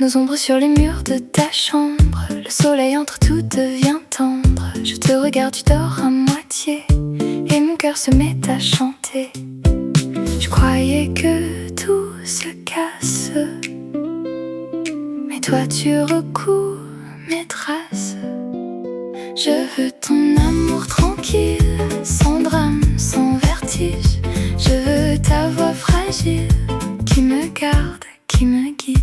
nos ombres sur les murs de ta chambre. Le soleil entre tout devient tendre. Je te regarde, tu dors à moitié, et mon cœur se met à chanter. Je croyais que tout se casse, mais toi tu recouds mes traces. Je veux ton amour tranquille, sans drame, sans vertige. Je veux ta voix fragile, qui me garde, qui me guide.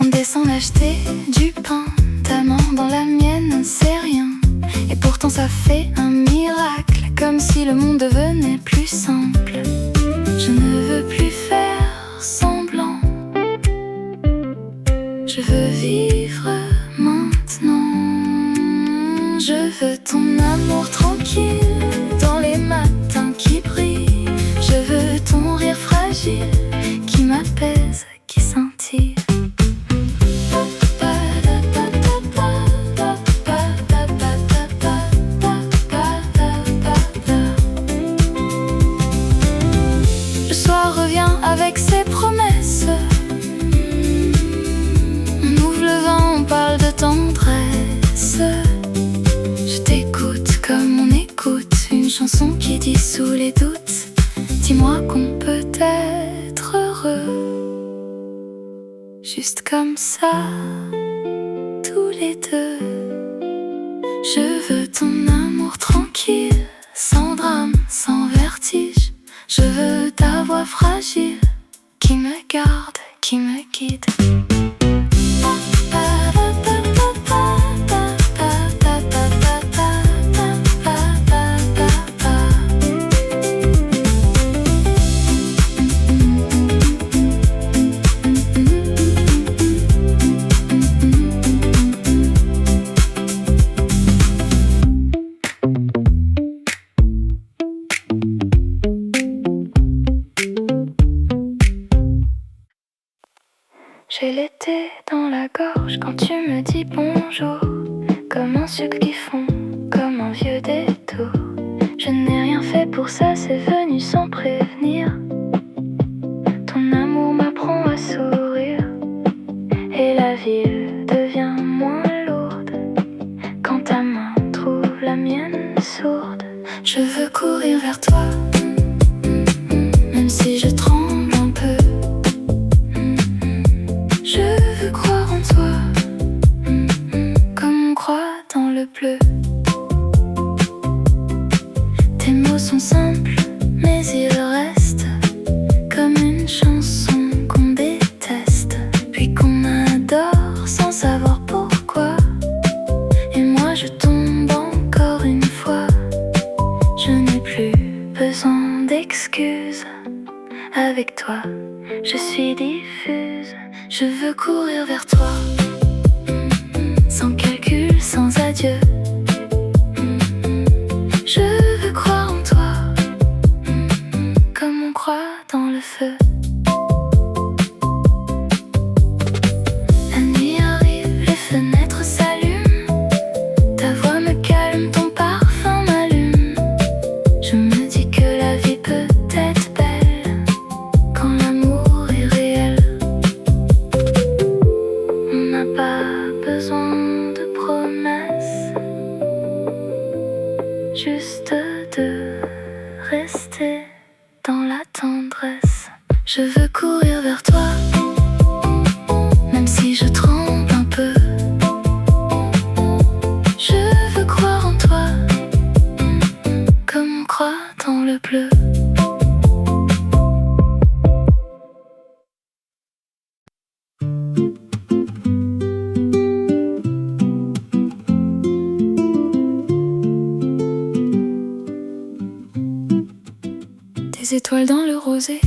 On descend acheter du pain, ta main dans la mienne, c'est rien. Et pourtant ça fait un miracle, comme si le monde devenait plus simple. Je ne veux plus faire semblant, je veux vivre maintenant. Je veux ton amour tranquille, dans les matins qui brillent. Je veux ton rire fragile, qui m'apaise, qui scintille. Le soir revient avec ses promesses. On ouvre le vin, on parle de tendresse. Je t'écoute comme on écoute une chanson qui dissout les doutes. Dis-moi qu'on peut être heureux, juste comme ça, tous les deux. Je veux ton amour tranquille, sans drame, sans vertige. Je veux ta voix fragile, qui me garde, qui me guide. J'ai l'été dans la gorge quand tu me dis bonjour, comme un sucre qui fond, comme un vieux détour. Je n'ai rien fait pour ça, c'est venu sans prévenir. Ton amour m'apprend à sourire, et la ville devient moins lourde quand ta main trouve la mienne sourde. Je veux courir vers toi, même si je tremble un peu. Je veux croire en toi, comme on croit dans le bleu. Tes mots sont simples, mais ils restent comme une chanson qu'on déteste, puis qu'on adore sans savoir pourquoi. Et moi je tombe encore une fois. Je n'ai plus besoin d'excuses. Avec toi, je suis diffuse. Je veux courir vers toi, sans calcul, sans adieu. Je veux croire en toi, comme on croit dans le feu. La nuit arrive, les fenêtres s'allument. Ta voix me calme, ton parfum m'allume. Je me dis que la vie peut être belle quand l'amour est réel. On n'a pas besoin de promesses, juste de rester dans la tendresse. Je veux courir vers toi, même si je tremble un peu. Je veux croire en toi, comme on croit dans le bleu. Des étoiles dans le rosé,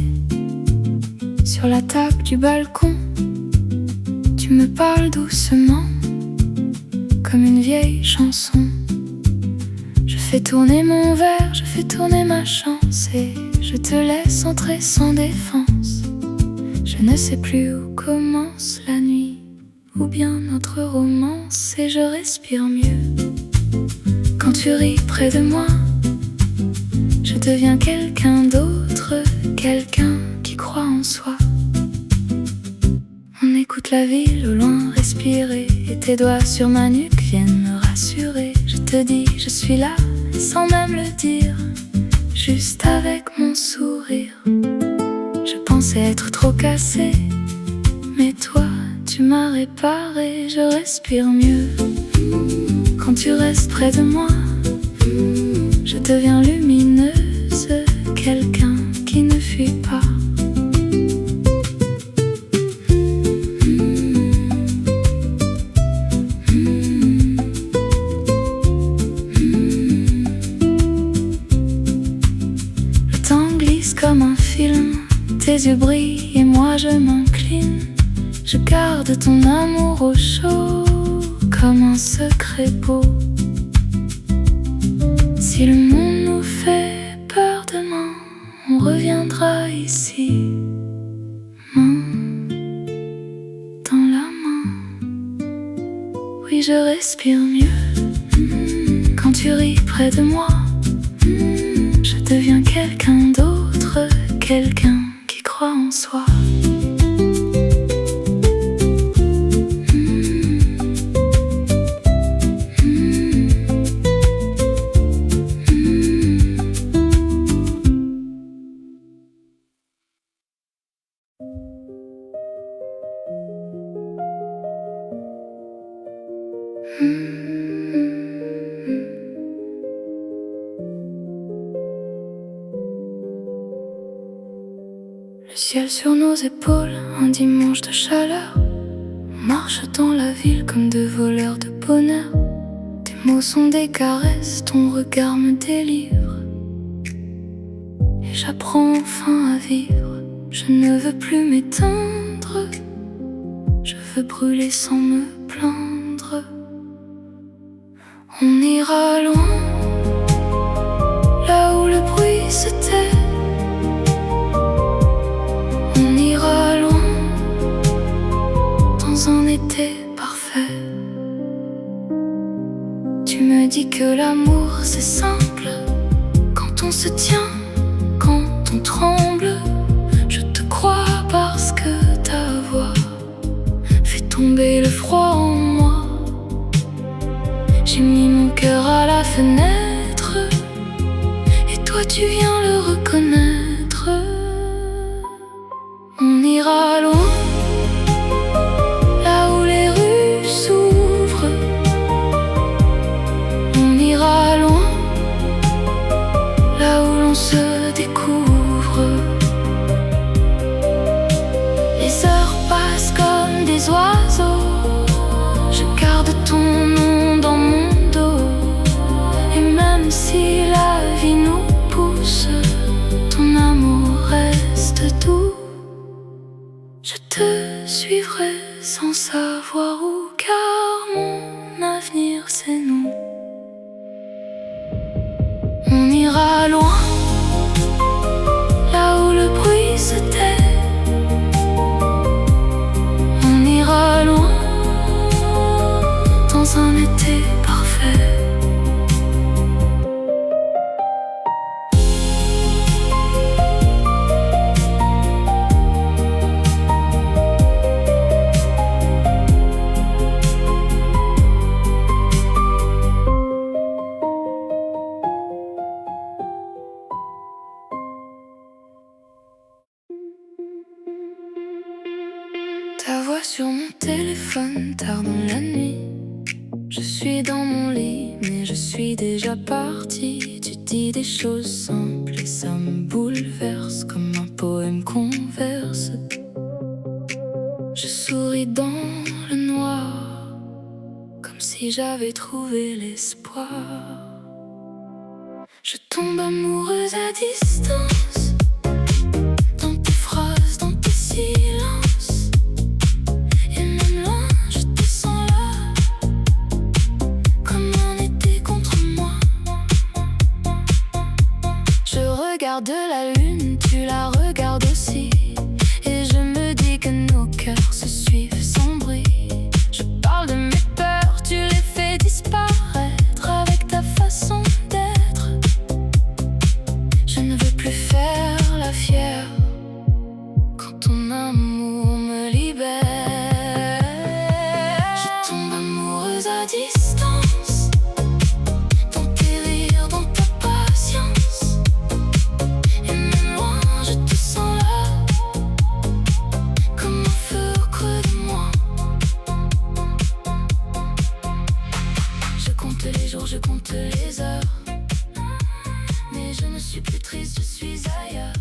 sur la table du balcon. Tu me parles doucement, comme une vieille chanson. Je fais tourner mon verre, je fais tourner ma chance, et je te laisse entrer sans défense. Je ne sais plus où commence la nuit, ou bien notre romance, et je respire mieux quand tu ris près de moi, je deviens quelqu'un d'autre, quelqu'un qui croit en soi. On écoute la ville au loin respirer, et tes doigts sur ma nuque viennent me rassurer. Je te dis, je suis là, sans même le dire, juste avec mon sourire. Je pensais être trop cassée, mais toi, tu m'as réparé. Je respire mieux quand tu restes près de moi. Je deviens lumineuse, quelqu'un qui ne fuit pas. Le temps glisse comme un film, tes yeux brillent et moi je m'incline. Je garde ton amour au chaud, comme un secret beau. Si le monde nous fait peur demain, on reviendra ici, main dans la main. Oui, je respire mieux quand tu ris près de moi. Je deviens quelqu'un d'autre, quelqu'un qui croit en soi. Le ciel sur nos épaules, un dimanche de chaleur. On marche dans la ville comme deux voleurs de bonheur. Tes mots sont des caresses, ton regard me délivre. Et j'apprends enfin à vivre. Je ne veux plus m'éteindre, je veux brûler sans me plaindre. On ira loin, là où le bruit se tait. On ira loin, dans un été parfait. Tu me dis que l'amour c'est simple, quand on se tient, quand on tremble. Je te crois parce que ta voix fait tomber le froid en moi. J'ai mis mon cœur à la fenêtre, et toi tu viens le reconnaître. On ira loin, là où les rues s'ouvrent. On ira loin, là où l'on se découvre. Les heures passent comme des oiseaux, je garde ton nom dans mon dos. Et même si la vie nous pousse, ton amour reste doux. Je te suivrai sans savoir où, car mon avenir c'est nous. On ira loin, là où le bruit se tait. On ira loin, dans un été parfait. Ta voix sur mon téléphone tard dans la nuit. Je suis dans mon lit, mais je suis déjà partie. Tu dis des choses simples et ça me bouleverse, comme un poème qu'on verse. Je souris dans le noir, comme si j'avais trouvé l'espoir. Je tombe amoureuse à distance, dans tes phrases, dans tes silences. Et même loin, je te sens là, comme un été contre moi. Je regarde la lune, tu la regardes aussi. Et je me dis que nos cœurs se suivent sans bruit. Je parle de mes peurs, tu les fais disparaître avec ta façon je compte les heures. Mais je ne suis plus triste, je suis ailleurs.